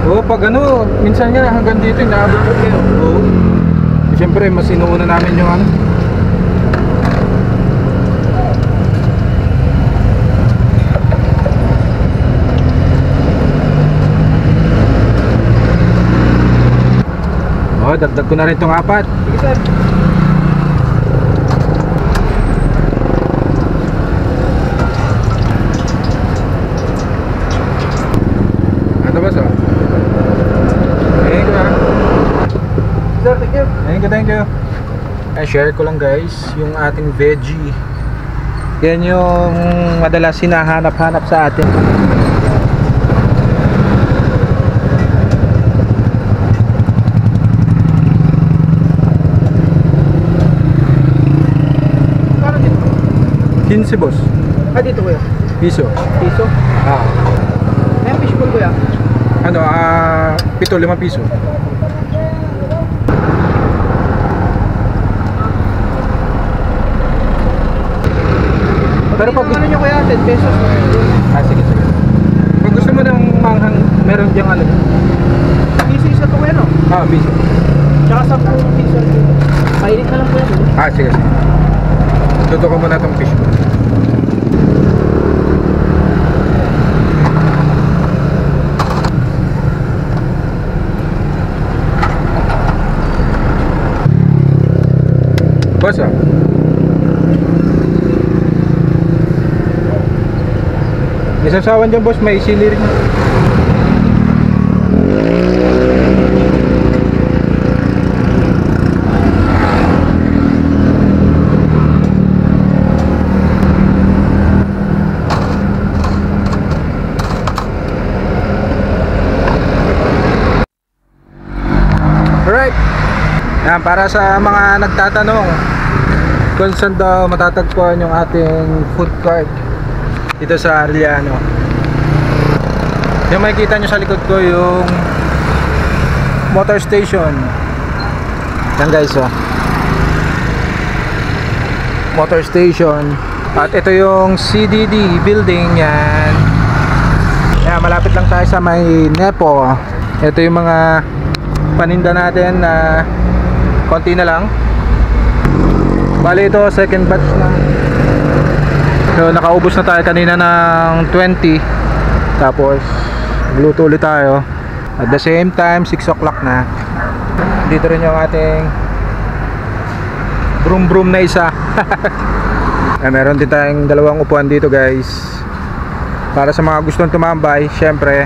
Oo, pag ano, minsan nga hanggang dito inaabot ko kayo. Oo. Siyempre, mas inuuna namin yung ano. Oh, dagdag ko na rin itong 4. Sige sir. Ano ba so? Thank you. Sir, thank you. Thank you. Share ko lang guys yung ating veggie. Yan yung madalas hinahanap-hanap sa atin. Parang dito. 15 boss. Ah, dito kuya. Piso. Piso. Ah. May fishbowl kuya. Ano, 5 piso. Pero pag ano nyo kuya, 10 pesos. sige. Pag gusto mo ng manghang, meron diyang ano. Piso isa to kuya no? Piso. Tsaka 10 piso rin dito. Mainit na lang kuya. Sige. Luto ko muna itong fish. Boss may sasawan dyan boss, may sili rin. Alright. Yan, para sa mga nagtatanong kung saan daw matatagpuan yung ating food cart dito sa Arellano. Yung makikita nyo sa likod ko yung motor station. Yan guys motor station. At ito yung CDD building. Yan. Yan, malapit lang tayo sa may Nepo. Ito yung mga paninda natin na konti na lang. Bali ito second batch na. So nakaubos na tayo kanina ng 20. Tapos luto ulit tayo. At the same time 6 o'clock na. Dito rin yung ating broom broom na isa. Meron din tayong 2 upuan dito guys. Para sa mga gustong tumambay, syempre